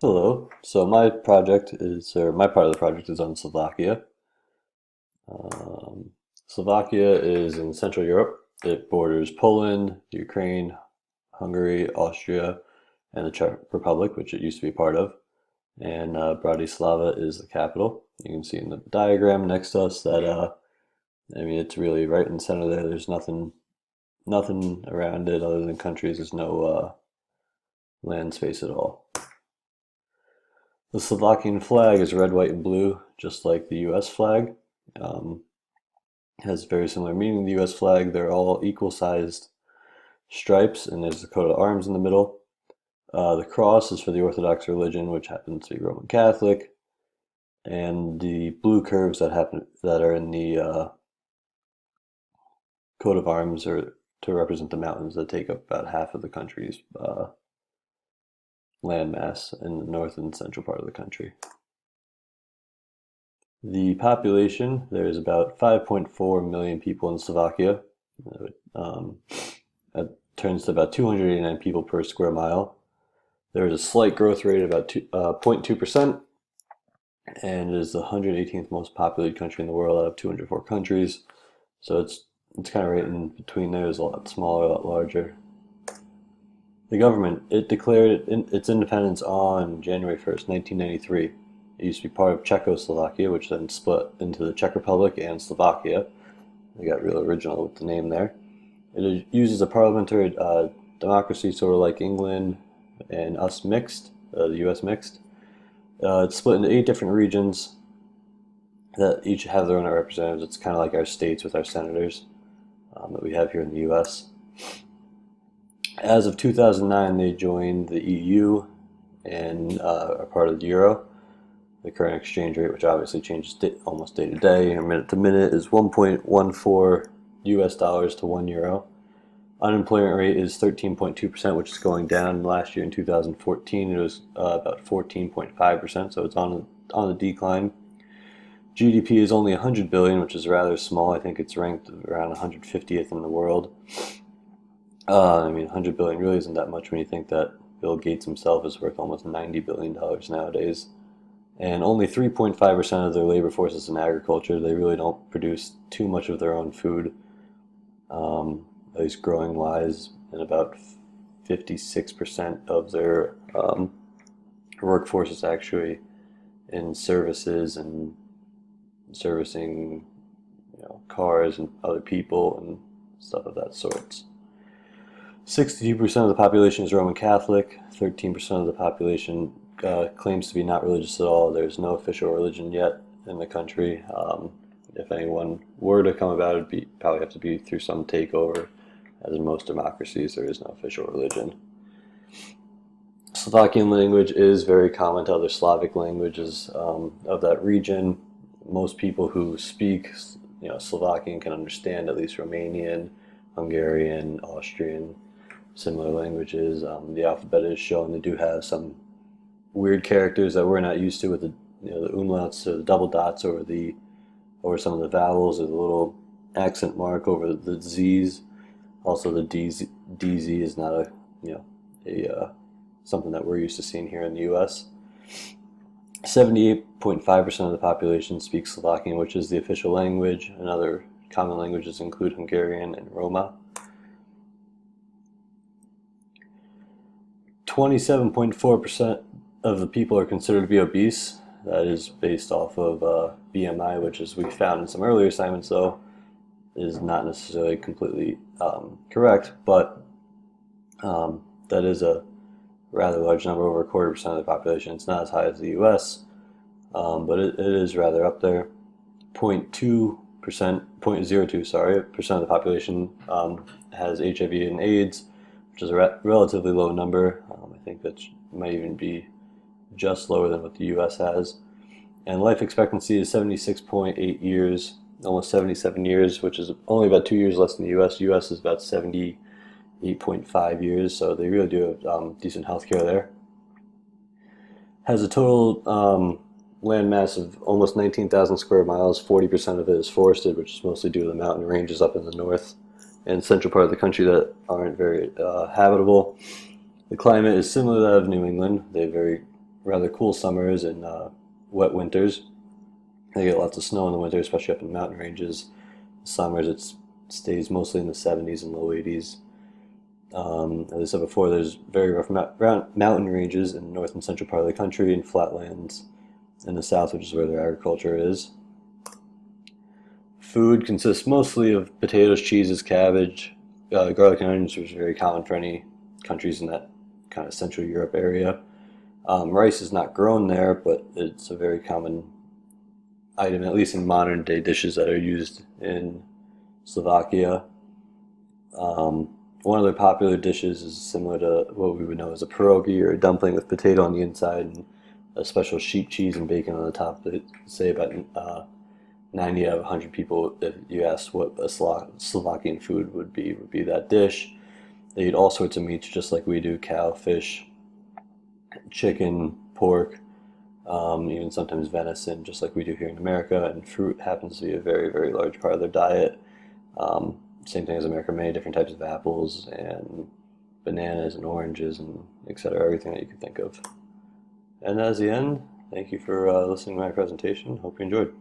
Hello. So my project is, or my part of the project is on Slovakia. Um, Slovakia is in Central Europe. It borders Poland, Ukraine, Hungary, Austria, and the Czech Republic, which it used to be part of. And Bratislava is the capital. You can see in the diagram next to us that it's really right in the center there. There's nothing around it other than countries. There's no land space at all. The Slovakian flag is red, white, and blue, just like the US flag. Um, has very similar meaning to the US flag. They're all equal sized stripes, and there's the coat of arms in the middle. The cross is for the Orthodox religion, which happens to be Roman Catholic, and the blue curves that are in the coat of arms are to represent the mountains that take up about half of the country's landmass in the north and central part of the country. The population, there's about 5.4 million people in Slovakia. That turns to about 289 people per square mile. There is a slight growth rate of about 0.2%, and it is the 118th most populated country in the world out of 204 countries. So it's kind of right in between there. It's a lot smaller, a lot larger. The government, it declared its independence on January 1st, 1993. It used to be part of Czechoslovakia, which then split into the Czech Republic and Slovakia. They got real original with the name there. It uses a parliamentary democracy, sort of like England and us mixed, the US mixed. It's split into 8 different regions that each have their own representatives. It's kind of like our states with our senators that we have here in the US. As of 2009, they joined the EU and are part of the euro. The current exchange rate, which obviously changes almost day to day or minute to minute, is 1.14 US dollars to 1 euro. Unemployment rate is 13.2%, which is going down. Last year in 2014, it was about 14.5%, so it's on the decline. GDP is only 100 billion, which is rather small. I think it's ranked around 150th in the world. 100 billion really isn't that much when you think that Bill Gates himself is worth almost $90 billion nowadays. And only 3.5% of their labor force is in agriculture. They really don't produce too much of their own food, at least growing wise, and about 56% of their workforce is actually in services and servicing, cars and other people and stuff of that sort. 62% of the population is Roman Catholic. 13% of the population claims to be not religious at all. There's no official religion yet in the country. If anyone were to come about, it'd probably have to be through some takeover. As in most democracies, there is no official religion. Slovakian language is very common to other Slavic languages of that region. Most people who speak, Slovakian can understand at least Romanian, Hungarian, Austrian, similar languages. The alphabet is shown. They do have some weird characters that we're not used to, with the umlauts or the double dots over some of the vowels, or the little accent mark over the Z's. Also, the DZ is not something that we're used to seeing here in the U.S. 78.5% of the population speaks Slovakian, which is the official language, and other common languages include Hungarian and Roma. 27.4% of the people are considered to be obese. That is based off of BMI, which, as we found in some earlier assignments, though, is not necessarily completely correct, but that is a rather large number, over 1/4% of the population. It's not as high as the US, but it is rather up there. 0.02% of the population has HIV and AIDS, which is a relatively low number. I think that might even be just lower than what the US has. And life expectancy is 76.8 years, almost 77 years, which is only about 2 years less than the US. US is about 78.5 years, so they really do have decent healthcare there. Has a total land mass of almost 19,000 square miles. 40% of it is forested, which is mostly due to the mountain ranges up in the north and central part of the country that aren't very habitable. The climate is similar to that of New England. They have very rather cool summers and wet winters. They get lots of snow in the winter, especially up in the mountain ranges. Summers it stays mostly in the 70s and low 80s. As I said before, there's very rough mountain ranges in the north and central part of the country and flatlands in the south, which is where their agriculture is. Food consists mostly of potatoes, cheeses, cabbage, garlic and onions, which is very common for any countries in that kind of Central Europe area. Rice is not grown there, but it's a very common item, at least in modern day dishes that are used in Slovakia. One of their popular dishes is similar to what we would know as a pierogi, or a dumpling with potato on the inside and a special sheep cheese and bacon on the top. They say about 90 out of 100 people, if you asked what a Slovakian food would be that dish. They eat all sorts of meats just like we do: cow, fish, chicken, pork, even sometimes venison, just like we do here in America. And fruit happens to be a very, very large part of their diet. Same thing as America, many different types of apples and bananas and oranges and etc. Everything that you can think of. And as the end, thank you for listening to my presentation. Hope you enjoyed.